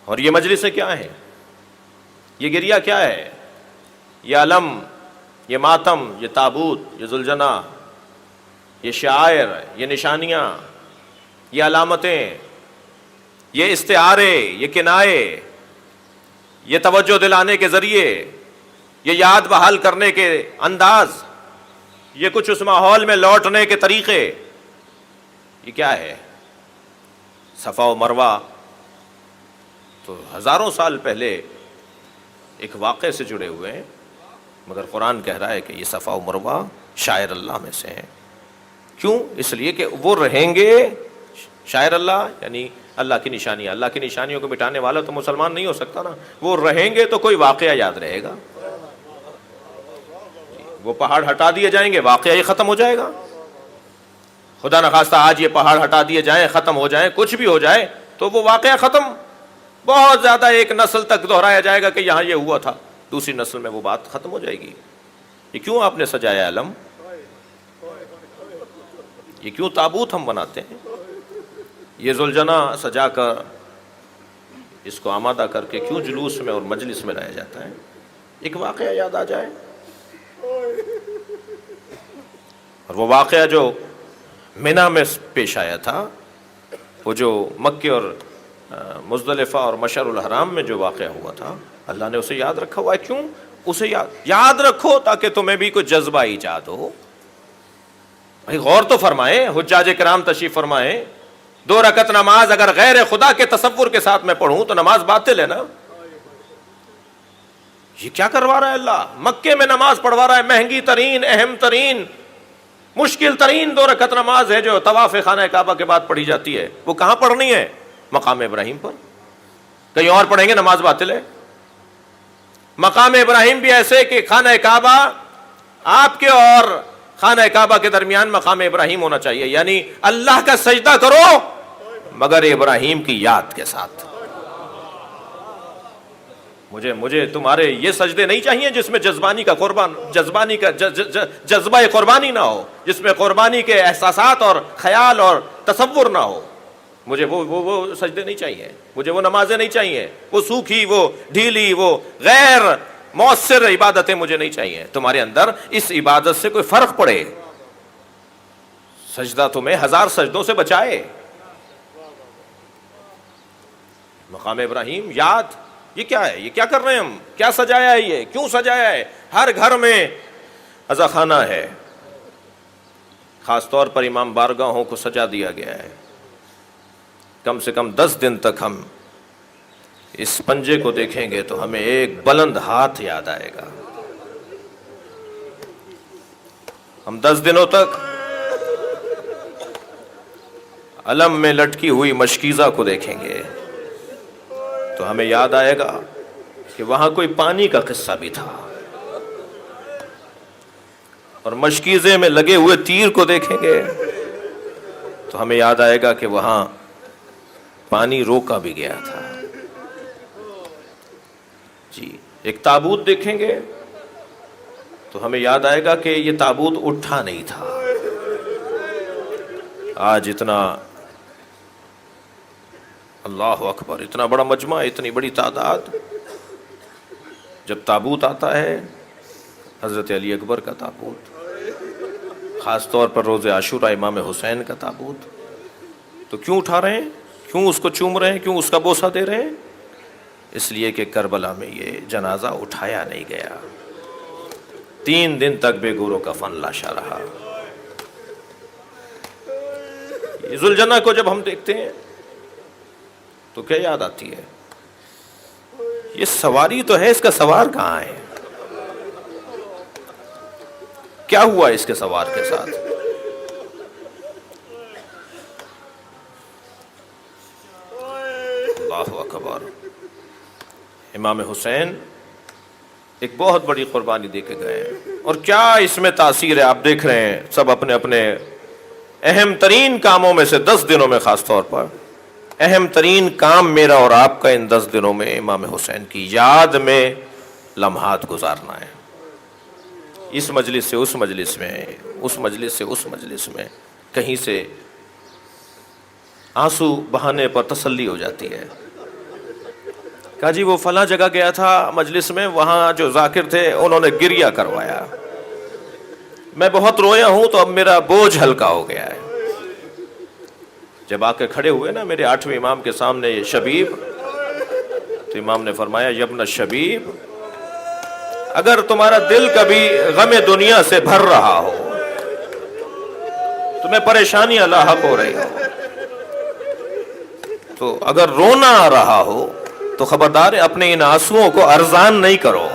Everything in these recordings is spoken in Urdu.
اور یہ مجلسیں کیا ہیں؟ یہ گریہ کیا ہے؟ یہ علم، یہ ماتم، یہ تابوت، یہ ذوالجناح، یہ شعائر، یہ نشانیاں، یہ علامتیں، یہ استعارے، یہ کنائے، یہ توجہ دلانے کے ذریعے، یہ یاد بحال کرنے کے انداز، یہ کچھ اس ماحول میں لوٹنے کے طریقے، یہ کیا ہے؟ صفا و مروہ تو ہزاروں سال پہلے ایک واقعے سے جڑے ہوئے ہیں، مگر قرآن کہہ رہا ہے کہ یہ صفا و مروہ شاعر اللہ میں سے ہیں۔ کیوں؟ اس لیے کہ وہ رہیں گے، شاعر اللہ یعنی اللہ کی نشانیاں، اللہ کی نشانیوں کو مٹانے والا تو مسلمان نہیں ہو سکتا نا، وہ رہیں گے تو کوئی واقعہ یاد رہے گا۔ وہ پہاڑ ہٹا دیے جائیں گے، واقعہ یہ ختم ہو جائے گا۔ خدا نخواستہ آج یہ پہاڑ ہٹا دیے جائیں، ختم ہو جائیں، کچھ بھی ہو جائے تو وہ واقعہ ختم، بہت زیادہ ایک نسل تک دہرایا جائے گا کہ یہاں یہ ہوا تھا، دوسری نسل میں وہ بات ختم ہو جائے گی۔ یہ کیوں آپ نے سجایا علم؟ یہ کیوں تابوت ہم بناتے ہیں؟ یہ ذوالجناح سجا کر اس کو آمادہ کر کے کیوں جلوس میں اور مجلس میں لایا جاتا ہے؟ ایک واقعہ یاد آ جائے، اور وہ واقعہ جو منی میں پیش آیا تھا، وہ جو مکے اور مزدلفہ اور مشعر الحرام میں جو واقعہ ہوا تھا، اللہ نے اسے یاد رکھا ہوا ہے۔ کیوں اسے یاد رکھو؟ تاکہ تمہیں بھی کوئی جذبہ ایجاد ہو۔ بھائی غور تو فرمائیں، حجاج کرام تشریف فرمائیں، 2 رکعت نماز اگر غیر خدا کے تصور کے ساتھ میں پڑھوں تو نماز باطل ہے نا۔ یہ کیا کروا رہا ہے اللہ؟ مکے میں نماز پڑھوا رہا ہے، مہنگی ترین، اہم ترین، مشکل ترین 2 رکعت نماز ہے جو طواف خانہ کعبہ کے بعد پڑھی جاتی ہے۔ وہ کہاں پڑھنی ہے؟ مقام ابراہیم پر۔ کہیں اور پڑھیں گے نماز باطل ہے۔ مقام ابراہیم بھی ایسے کہ خانہ کعبہ، آپ کے اور خانہ کعبہ کے درمیان مقام ابراہیم ہونا چاہیے، یعنی اللہ کا سجدہ کرو مگر ابراہیم کی یاد کے ساتھ۔ مجھے تمہارے یہ سجدے نہیں چاہیے جس میں جذبانی کا جذبہ قربانی نہ ہو، جس میں قربانی کے احساسات اور خیال اور تصور نہ ہو۔ مجھے وہ سجدے نہیں چاہیے، مجھے وہ نمازیں نہیں چاہیے، وہ سوکھی، وہ ڈھیلی، وہ غیر مؤثر عبادتیں مجھے نہیں چاہیے۔ تمہارے اندر اس عبادت سے کوئی فرق پڑے، سجدہ تمہیں 1000 سجدوں سے بچائے۔ مقام ابراہیم، یاد، یہ کیا ہے؟ یہ کیا کر رہے ہیں ہم؟ کیا سجایا ہے؟ یہ کیوں سجایا ہے؟ ہر گھر میں عزا خانہ ہے، خاص طور پر امام بارگاہوں کو سجا دیا گیا ہے۔ کم سے کم 10 دن تک ہم اس پنجے کو دیکھیں گے تو ہمیں ایک بلند ہاتھ یاد آئے گا۔ ہم 10 دنوں تک علم میں لٹکی ہوئی مشکیزہ کو دیکھیں گے تو ہمیں یاد آئے گا کہ وہاں کوئی پانی کا قصہ بھی تھا، اور مشکیزے میں لگے ہوئے تیر کو دیکھیں گے تو ہمیں یاد آئے گا کہ وہاں پانی روکا بھی گیا تھا۔ جی، ایک تابوت دیکھیں گے تو ہمیں یاد آئے گا کہ یہ تابوت اٹھا نہیں تھا۔ آج اتنا، اللہ اکبر، اتنا بڑا مجمع، اتنی بڑی تعداد، جب تابوت آتا ہے، حضرت علی اکبر کا تابوت، خاص طور پر روز عاشوراء امام حسین کا تابوت، تو کیوں اٹھا رہے ہیں؟ کیوں اس کو چوم رہے ہیں؟ کیوں اس کا بوسہ دے رہے ہیں؟ اس لیے کہ کربلا میں یہ جنازہ اٹھایا نہیں گیا، 3 دن تک بے گور و کفن لاشا رہا۔ ذوالجناح کو جب ہم دیکھتے ہیں تو کیا یاد آتی ہے؟ یہ سواری تو ہے، اس کا سوار کہاں ہے؟ کیا ہوا اس کے سوار کے ساتھ؟ اللہ اکبر۔ امام حسین ایک بہت بڑی قربانی دے کے گئے ہیں، اور کیا اس میں تاثیر ہے؟ آپ دیکھ رہے ہیں سب اپنے اپنے اہم ترین کاموں میں سے 10 دنوں میں، خاص طور پر اہم ترین کام میرا اور آپ کا ان 10 دنوں میں امام حسین کی یاد میں لمحات گزارنا ہے۔ اس مجلس سے اس مجلس میں، اس مجلس سے اس مجلس میں، کہیں سے آنسو بہانے پر تسلی ہو جاتی ہے، کہا جی وہ فلاں جگہ گیا تھا مجلس میں، وہاں جو ذاکر تھے انہوں نے گریہ کروایا، میں بہت رویا ہوں تو اب میرا بوجھ ہلکا ہو گیا ہے۔ جب آ کے کھڑے ہوئے نا میرے 8ویں امام کے سامنے یہ شبیب، تو امام نے فرمایا یبن شبیب، اگر تمہارا دل کبھی غم دنیا سے بھر رہا ہو، تمہیں پریشانیاں لاحق ہو رہی ہو، تو اگر رونا آ رہا ہو تو خبردار ہے اپنے ان آنسوؤں کو ارزان نہیں کرو،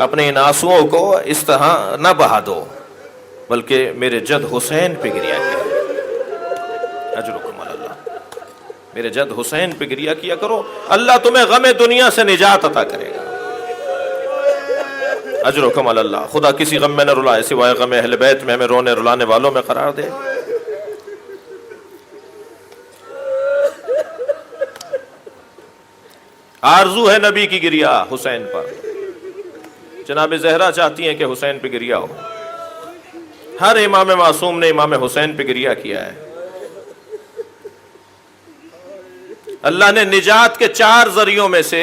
اپنے ان آنسوؤں کو اس طرح نہ بہا دو، بلکہ میرے جد حسین پہ گریہ کرو، اجرکم اللہ، میرے جد حسین پہ گریہ کیا کرو، اللہ تمہیں غم دنیا سے نجات عطا کرے گا۔ اجرکم اللہ، خدا کسی غم میں نہ رلائے سوائے غم اہل بیت میں، ہمیں رونے رلانے والوں میں قرار دے۔ آرزو ہے نبی کی گریہ حسین پر، جناب زہرا چاہتی ہیں کہ حسین پہ گریہ ہو، ہر امام معصوم نے امام حسین پہ گریہ کیا ہے۔ اللہ نے نجات کے 4 ذریعوں میں سے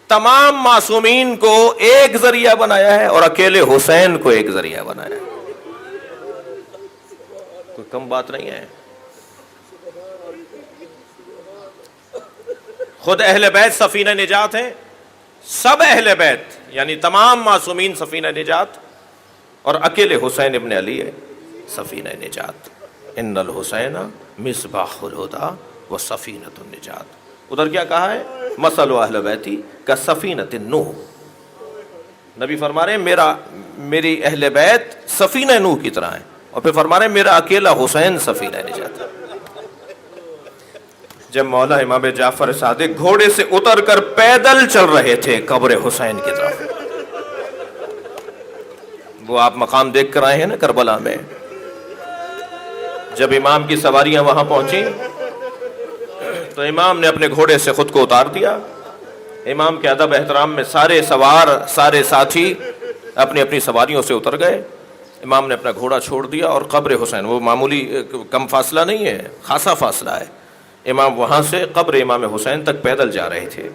تمام معصومین کو ایک ذریعہ بنایا ہے اور اکیلے حسین کو ایک ذریعہ بنایا ہے، کوئی کم بات نہیں ہے۔ خود اہل بیت سفینہ نجات ہیں، سب اہل بیت یعنی تمام معصومین سفینہ نجات، اور اکیلے حسین ابن علی ہے سفینہ نجات۔ ان الحسین مصباح الہدی و سفینۃ النجات۔ ادھر کیا کہا ہے؟ مثل اہل بیتی کسفینۃ نوح، نبی فرما رہے ہیں میری اہل بیت سفینہ نوح کی طرح ہے، اور پھر فرما رہے ہیں میرا اکیلا حسین سفینہ نجات ہے۔ جب مولا امام جعفر صادق گھوڑے سے اتر کر پیدل چل رہے تھے قبر حسین کی طرف، وہ آپ مقام دیکھ کر آئے ہیں نا کربلا میں، جب امام کی سواریاں وہاں پہنچی تو امام نے اپنے گھوڑے سے خود کو اتار دیا، امام کے ادب احترام میں سارے سوار سارے ساتھی اپنی اپنی سواریوں سے اتر گئے، امام نے اپنا گھوڑا چھوڑ دیا اور قبر حسین، وہ معمولی کم فاصلہ نہیں ہے، خاصا فاصلہ ہے، امام وہاں سے قبر امام حسین تک پیدل جا رہے تھے۔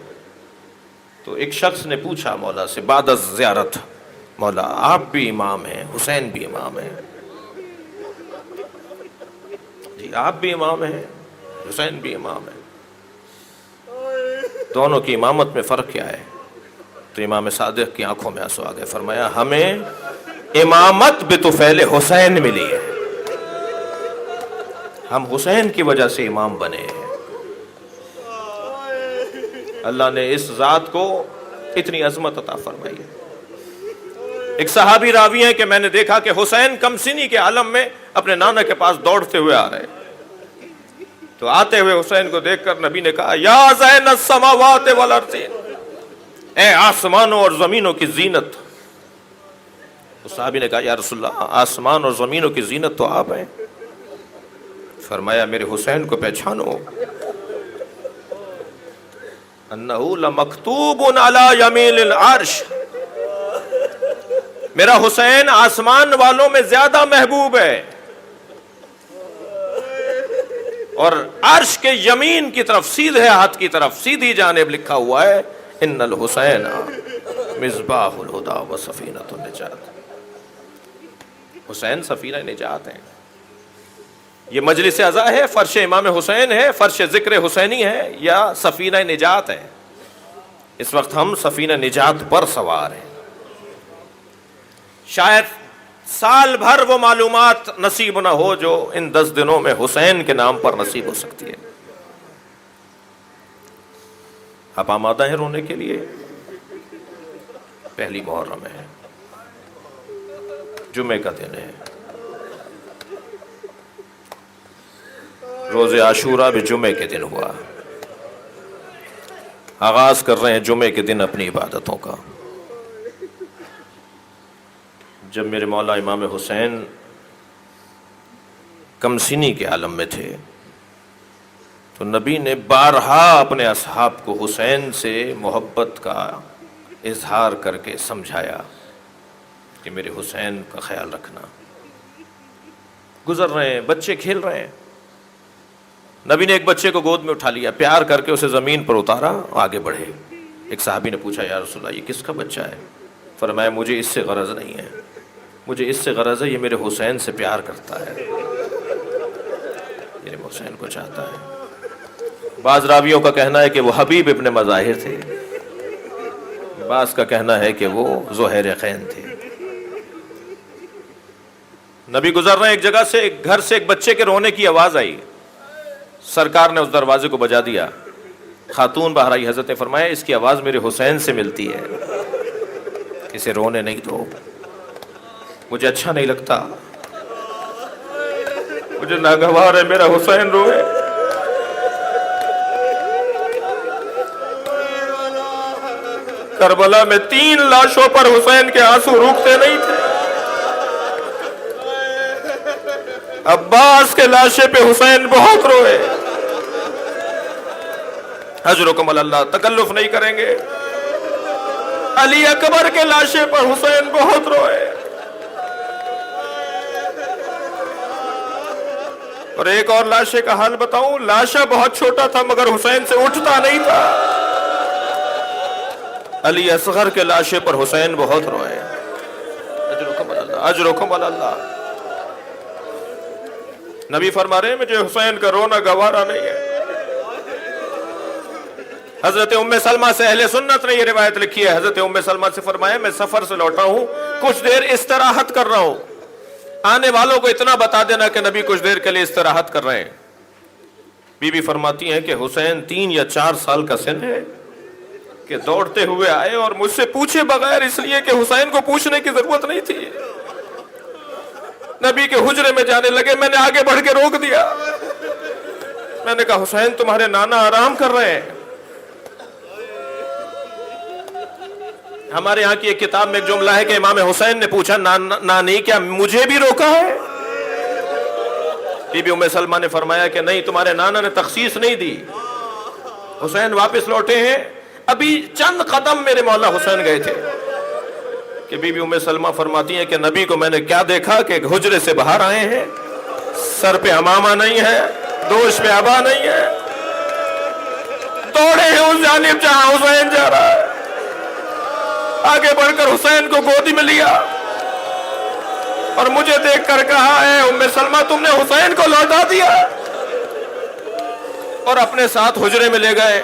تو ایک شخص نے پوچھا مولا سے بعد از زیارت، مولا آپ بھی امام ہیں، حسین بھی امام ہیں؟ جی آپ بھی امام ہیں، حسین بھی امام ہیں، دونوں کی امامت میں فرق کیا ہے؟ تو امام صادق کی آنکھوں میں آنسو آ گئے، فرمایا ہمیں امامت بطفیل حسین ملی ہے، ہم حسین کی وجہ سے امام بنے ہیں۔ اللہ نے اس ذات کو اتنی عظمت عطا فرمائی ہے۔ ایک صحابی راوی ہیں کہ میں نے دیکھا کہ حسین کمسنی کے عالم میں اپنے نانا کے پاس دوڑتے ہوئے آ رہے، تو آتے ہوئے حسین کو دیکھ کر نبی نے کہا یا زین السماوات والارض، اے آسمانوں اور زمینوں کی زینت۔ اس صحابی نے کہا یا رسول اللہ آسمان اور زمینوں کی زینت تو آپ ہیں۔ فرمایا میرے حسین کو پہچانو، انہو لمکتوب علی یمین العرش، میرا حسین آسمان والوں میں زیادہ محبوب ہے، اور عرش کے یمین کی طرف سیدھے ہاتھ کی طرف سیدھی جانب لکھا ہوا ہے ان الحسین مصباح الہدی و سفینۃ النجات، حسین سفینہ نجات ہیں۔ یہ مجلس عزا ہے، فرش امام حسین ہے، فرش ذکر حسینی ہے، یا سفینہ نجات ہے؟ اس وقت ہم سفینہ نجات پر سوار ہیں۔ شاید سال بھر وہ معلومات نصیب نہ ہو جو ان 10 دنوں میں حسین کے نام پر نصیب ہو سکتی ہے۔ آپ آمادہ ہیں رونے کے لیے؟ پہلی محرم ہے، جمعے کا دن ہے، روز عاشوراء بھی جمعے کے دن ہوا، آغاز کر رہے ہیں جمعے کے دن اپنی عبادتوں کا۔ جب میرے مولا امام حسین کمسنی کے عالم میں تھے تو نبی نے بارہا اپنے اصحاب کو حسین سے محبت کا اظہار کر کے سمجھایا کہ میرے حسین کا خیال رکھنا۔ گزر رہے ہیں، بچے کھیل رہے ہیں، نبی نے ایک بچے کو گود میں اٹھا لیا, پیار کر کے اسے زمین پر اتارا, آگے بڑھے. ایک صحابی نے پوچھا یا رسول اللہ یہ کس کا بچہ ہے؟ فرمایا مجھے اس سے غرض نہیں ہے, مجھے اس سے غرض ہے یہ میرے حسین سے پیار کرتا ہے, میرے حسین کو چاہتا ہے. بعض راویوں کا کہنا ہے کہ وہ حبیب ابن مظاہر تھے, بعض کا کہنا ہے کہ وہ زہیرخین تھے. نبی گزر رہے ایک جگہ سے, ایک گھر سے ایک بچے کے رونے کی آواز آئی. سرکار نے اس دروازے کو بجا دیا. خاتون باہر آئی, حضرت نے فرمایا اس کی آواز میرے حسین سے ملتی ہے, اسے رونے نہیں دو, مجھے اچھا نہیں لگتا, مجھے ناگوار ہے میرا حسین روئے. کربلا میں 3 لاشوں پر حسین کے آنسو رکتے نہیں تھے. عباس کے لاشے پہ حسین بہت روئے. اجرکم اللہ, تکلف نہیں کریں گے. علی اکبر کے لاشے پر حسین بہت روئے. اور ایک اور لاشے کا حال بتاؤں, لاشا بہت چھوٹا تھا مگر حسین سے اٹھتا نہیں تھا. علی اصغر کے لاشے پر حسین بہت روئے. اجرکم اللہ, اجرکم اللہ. نبی فرما رہے ہیں مجھے حسین کا رونا گوارا نہیں ہے. حضرت ام سلمہ سے اہل سنت نے یہ روایت لکھی ہے. حضرت ام سلمہ سے فرمایا میں سفر سے لوٹا ہوں, کچھ دیر استراحت کر رہا ہوں, آنے والوں کو اتنا بتا دینا کہ نبی کچھ دیر کے لیے استراحت کر رہے ہیں. بی بی فرماتی ہیں کہ حسین 3 یا 4 سال کا سن ہے کہ دوڑتے ہوئے آئے اور مجھ سے پوچھے بغیر, اس لیے کہ حسین کو پوچھنے کی ضرورت نہیں تھی, نبی کے حجرے میں جانے لگے. میں نے آگے بڑھ کے روک دیا. میں نے کہا حسین تمہارے نانا آرام کر رہے ہیں. ہمارے یہاں کی ایک کتاب میں ایک جملہ ہے کہ امام حسین نے پوچھا نانی کیا مجھے بھی روکا ہے؟ بی بی ام سلمہ نے فرمایا کہ نہیں, تمہارے نانا نے تخصیص نہیں دی. حسین واپس لوٹے ہیں, ابھی چند قدم میرے مولا حسین گئے تھے کہ بی بی ام سلمہ فرماتی ہیں کہ نبی کو میں نے کیا دیکھا کہ حجرے سے باہر آئے ہیں, سر پہ امامہ نہیں ہے, دوش پہ عبا نہیں ہے, دوڑے ہیں اس جانب جہاں حسین جا رہا ہے. آگے بڑھ کر حسین کو گودی میں لیا اور مجھے دیکھ کر کہا اے ام سلمہ تم نے حسین کو لوٹا دیا, اور اپنے ساتھ حجرے میں لے گئے.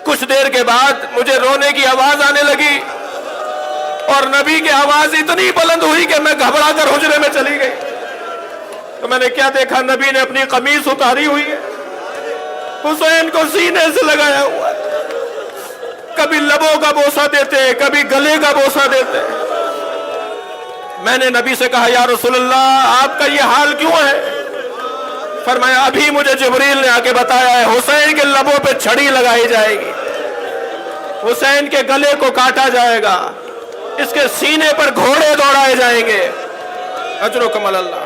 کچھ دیر کے بعد مجھے رونے کی آواز آنے لگی اور نبی کی آواز اتنی بلند ہوئی کہ میں گھبرا کر حجرے میں چلی گئی. تو میں نے کیا دیکھا, نبی نے اپنی قمیص اتاری ہوئی ہے, حسین کو سینے سے لگایا ہوا ہے, کبھی لبوں کا بوسہ دیتے, کبھی گلے کا بوسہ دیتے. میں نے نبی سے کہا یا رسول اللہ آپ کا یہ حال کیوں ہے؟ فرمایا ابھی مجھے جبریل نے آ کے بتایا ہے حسین کے لبوں پہ چھڑی لگائی جائے گی, حسین کے گلے کو کاٹا جائے گا, اس کے سینے پر گھوڑے دوڑائے جائیں گے. اجرکم اللہ,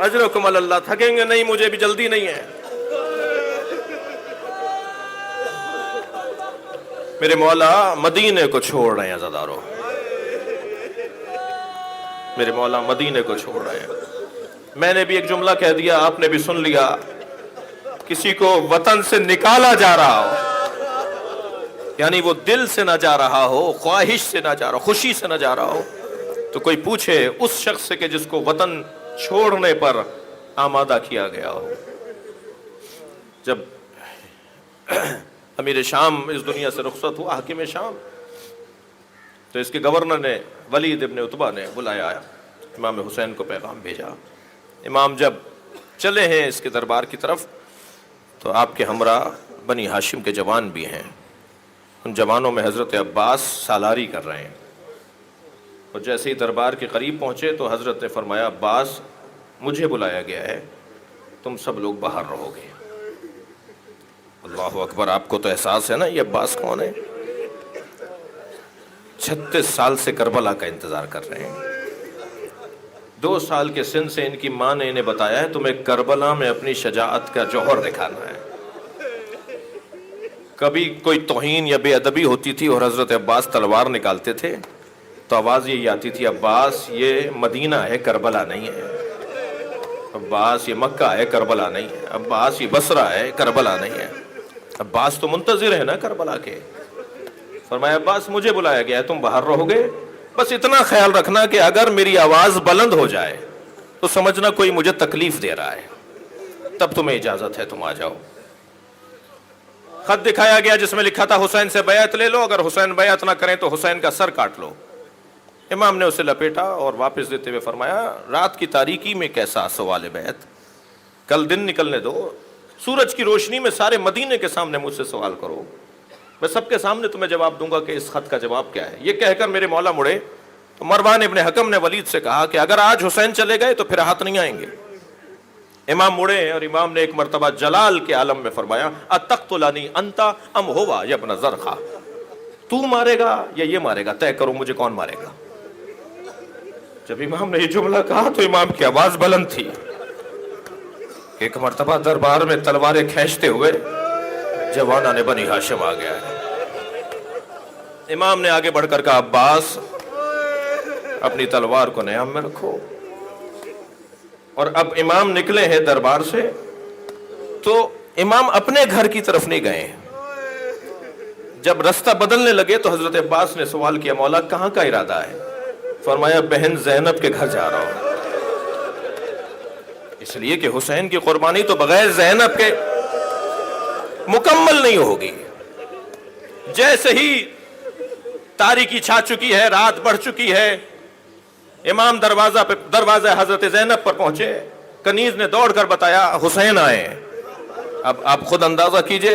اجرکم اللہ. تھکیں گے نہیں, مجھے بھی جلدی نہیں ہے. میرے مولا مدینے کو چھوڑ رہے ہیں عزادارو, میرے مولا مدینے کو چھوڑ رہے ہیں. میں نے بھی ایک جملہ کہہ دیا, آپ نے بھی سن لیا. کسی کو وطن سے نکالا جا رہا ہو, یعنی وہ دل سے نہ جا رہا ہو, خواہش سے نہ جا رہا ہو, خوشی سے نہ جا رہا ہو, تو کوئی پوچھے اس شخص سے کہ جس کو وطن چھوڑنے پر آمادہ کیا گیا ہو. جب امیر شام اس دنیا سے رخصت ہوا, حاکم شام, تو اس کے گورنر نے ولید ابن عتبہ نے بلایا, امام حسین کو پیغام بھیجا. امام جب چلے ہیں اس کے دربار کی طرف تو آپ کے ہمراہ بنی ہاشم کے جوان بھی ہیں. ان جوانوں میں حضرت عباس سالاری کر رہے ہیں, اور جیسے ہی دربار کے قریب پہنچے تو حضرت نے فرمایا عباس مجھے بلایا گیا ہے, تم سب لوگ باہر رہو گے. اللہ اکبر. آپ کو تو احساس ہے نا یہ عباس کون ہے؟ 36 سال سے کربلا کا انتظار کر رہے ہیں. 2 سال کے سن سے ان کی ماں نے انہیں بتایا ہے تمہیں کربلا میں اپنی شجاعت کا جوہر دکھانا ہے. کبھی کوئی توہین یا بے ادبی ہوتی تھی اور حضرت عباس تلوار نکالتے تھے تو آواز یہی آتی تھی عباس یہ مدینہ ہے کربلا نہیں ہے. عباس یہ مکہ ہے، کربلا نہیں ہے، عباس یہ بصرہ ہے، کربلا نہیں ہے، عباس تو منتظر ہے نا کربلا کے۔ فرمایا عباس مجھے بلایا گیا ہے، تم باہر رہو گے، بس اتنا خیال رکھنا کہ اگر میری آواز بلند ہو جائے تو سمجھنا کوئی مجھے تکلیف دے رہا ہے، تب تمہیں اجازت ہے، تم آ جاؤ۔ خط دکھایا گیا جس میں لکھا تھا حسین سے بیعت لے لو، اگر حسین بیعت نہ کریں تو حسین کا سر کاٹ لو۔ امام نے اسے لپیٹا اور واپس دیتے ہوئے فرمایا رات کی تاریکی میں کیسا سوال بیعت، کل دن نکلنے دو، سورج کی روشنی میں سارے مدینے کے سامنے مجھ سے سوال کرو، میں سب کے سامنے تمہیں جواب دوں گا کہ اس خط کا جواب کیا ہے۔ یہ کہہ کر میرے مولا مڑے تو مروان ابن حکم نے ولید سے کہا کہ اگر آج حسین چلے گئے تو پھر ہاتھ نہیں آئیں گے۔ امام مڑے اور امام نے ایک مرتبہ جلال کے عالم میں فرمایا اتقتلنی انت ام ہوا یا ابن زرخا، تو مارے گا یا یہ مارے گا، طے کرو مجھے کون مارے گا۔ جب امام نے یہ جملہ کہا تو امام کی آواز بلند تھی۔ ایک مرتبہ دربار میں تلواریں کھینچتے ہوئے جوانہ نے بنی ہاشم آ گیا ہے۔ امام نے آگے بڑھ کر کہا عباس اپنی تلوار کو نیام میں رکھو، اور اب امام نکلے ہیں دربار سے تو امام اپنے گھر کی طرف نہیں گئے۔ جب رستہ بدلنے لگے تو حضرت عباس نے سوال کیا مولا کہاں کا ارادہ ہے؟ فرمایا بہن زینب کے گھر جا رہا ہوں، اس لیے کہ حسین کی قربانی تو بغیر زینب کے مکمل نہیں ہوگی۔ جیسے ہی تاریکی چھا چکی ہے، رات بڑھ چکی ہے، امام دروازہ حضرت زینب پر پہنچے، کنیز نے دوڑ کر بتایا حسین آئے۔ اب آپ خود اندازہ کیجئے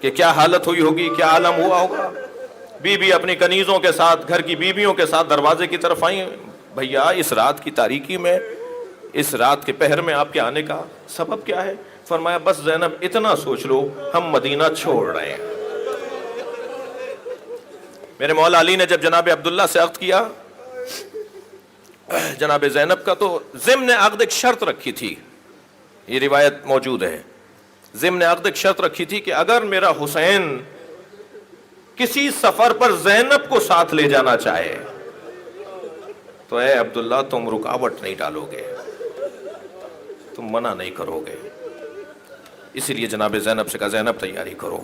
کہ کیا حالت ہوئی ہوگی، کیا عالم ہوا ہوگا۔ بی بی اپنی کنیزوں کے ساتھ، گھر کی بیویوں کے ساتھ دروازے کی طرف آئیں، بھیا اس رات کی تاریکی میں، اس رات کے پہر میں آپ کے آنے کا سبب کیا ہے؟ فرمایا بس زینب اتنا سوچ لو ہم مدینہ چھوڑ رہے ہیں۔ میرے مولا علی نے جب جناب عبداللہ سے عقد کیا جناب زینب کا، تو ضمن عقد ایک شرط رکھی تھی، یہ روایت موجود ہے، ضمن عقد ایک شرط رکھی تھی کہ اگر میرا حسین کسی سفر پر زینب کو ساتھ لے جانا چاہے تو اے عبداللہ تم رکاوٹ نہیں ڈالو گے، تم منع نہیں کرو گے۔ اسی لیے جناب زینب سے کہا زینب تیاری کرو۔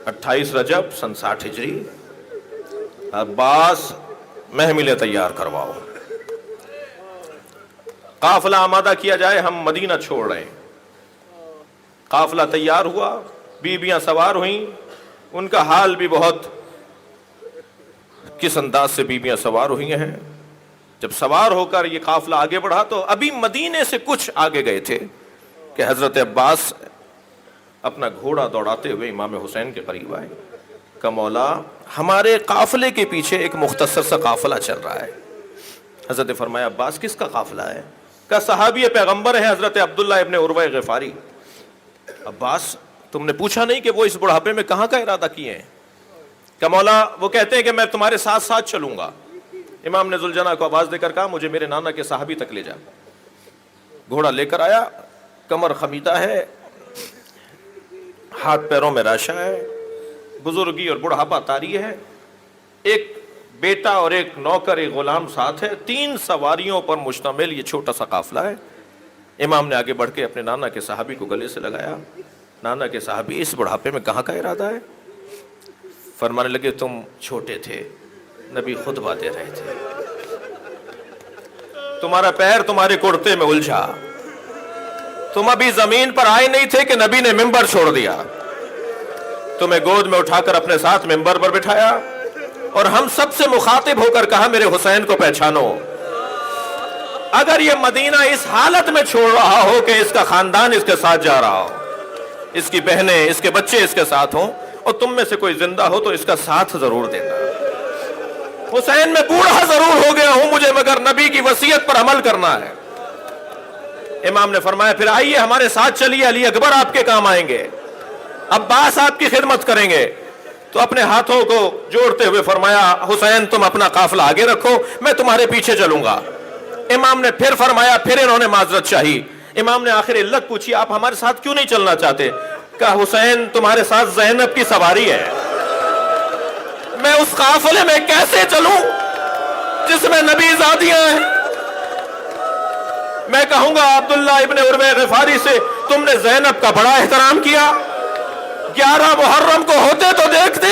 28 رجب سن 60 ہجری، عباس محملیں تیار کرواؤ، قافلہ آمادہ کیا جائے، ہم مدینہ چھوڑ رہے ہیں۔ قافلہ تیار ہوا، بیویاں سوار ہوئیں، ان کا حال بھی بہت کس انداز سے بیویاں سوار ہوئی ہیں۔ جب سوار ہو کر یہ قافلہ آگے بڑھا تو ابھی مدینے سے کچھ آگے گئے تھے کہ حضرت عباس اپنا گھوڑا دوڑاتے ہوئے امام حسین کے قریب آئے، کہ مولا ہمارے قافلے کے پیچھے ایک مختصر سا قافلہ چل رہا ہے۔ حضرت نے فرمایا عباس کس کا قافلہ ہے؟ کہ صحابی پیغمبر ہے حضرت عبداللہ ابن عروہ غفاری۔ عباس تم نے پوچھا نہیں کہ وہ اس بڑھاپے میں کہاں کا ارادہ کیے ہیں؟ کہ مولا وہ کہتے ہیں کہ میں تمہارے ساتھ ساتھ چلوں گا۔ امام نے ذوالجناح کو آواز دے کر کہا مجھے میرے نانا کے صحابی تک لے جا۔ گھوڑا لے کر آیا، کمر خمیدہ ہے، ہاتھ پیروں میں راشا ہے، بزرگی اور بڑھاپا طاری ہے، ایک بیٹا اور ایک نوکر ایک غلام ساتھ ہے، 3 سواریوں پر مشتمل یہ چھوٹا سا قافلہ ہے۔ امام نے آگے بڑھ کے اپنے نانا کے صحابی کو گلے سے لگایا، نانا کے صحابی اس بڑھاپے میں کہاں کا ارادہ ہے؟ فرمانے لگے تم چھوٹے تھے، نبی خطبہ دے رہے تھے، تمہارا پیر تمہارے کرتے میں الجھا، تم ابھی زمین پر آئے نہیں تھے کہ نبی نے ممبر چھوڑ دیا، تمہیں گود میں اٹھا کر اپنے ساتھ ممبر پر بٹھایا اور ہم سب سے مخاطب ہو کر کہا میرے حسین کو پہچانو۔ اگر یہ مدینہ اس حالت میں چھوڑ رہا ہو کہ اس کا خاندان اس کے ساتھ جا رہا ہو، اس کی بہنیں، اس کے بچے اس کے ساتھ ہوں، اور تم میں سے کوئی زندہ ہو تو اس کا ساتھ ضرور دینا۔ حسین میں بوڑھا ضرور ہو گیا ہوں، مجھے مگر نبی کی وصیت پر عمل کرنا ہے۔ امام نے فرمایا پھر آئیے ہمارے ساتھ چلیے، علی اکبر آپ کے کام آئیں گے، عباس آپ کی خدمت کریں گے۔ تو اپنے ہاتھوں کو جوڑتے ہوئے فرمایا حسین تم اپنا قافلہ آگے رکھو، میں تمہارے پیچھے چلوں گا۔ امام نے پھر فرمایا، پھر انہوں نے معذرت چاہی۔ امام نے آخر علت پوچھی آپ ہمارے ساتھ کیوں نہیں چلنا چاہتے؟ کہا حسین تمہارے ساتھ زینب کی سواری ہے، میں اس قافلے میں کیسے چلوں جس میں نبی زادیاں ہیں؟ میں کہوں گا عبداللہ ابن عروہ غفاری سے، تم نے زینب کا بڑا احترام کیا؟ 11 محرم کو ہوتے تو دیکھتے،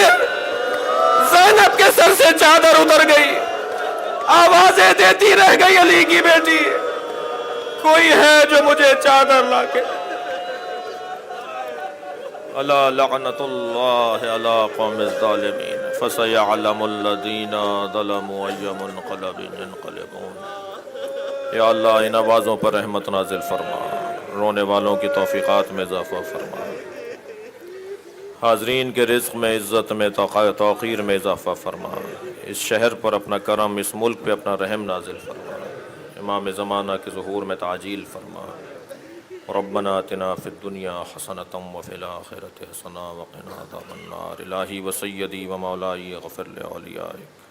زینب کے سر سے چادر اتر گئی، آوازیں دیتی رہ گئی علی کی بیٹی، کوئی ہے جو مجھے چادر لا کے؟ الا لعنت اللہ علی قوم الظالمین فسیعلم الذین ظلموا ای منقلب ینقلبون۔ یا اللہ ان آوازوں پر رحمت نازل فرما، رونے والوں کی توفیقات میں اضافہ فرما، حاضرین کے رزق میں، عزت میں، توقیر میں اضافہ فرما، اس شہر پر اپنا کرم، اس ملک پہ اپنا رحم نازل فرما، امام زمانہ کے ظہور میں تعجیل فرما۔ ربنا آتنا فی الدنیا حسنۃ وفی الآخرۃ حسنۃ وقنا عذاب النار۔ الہی و سیدی و مولائی اغفر لأولیائک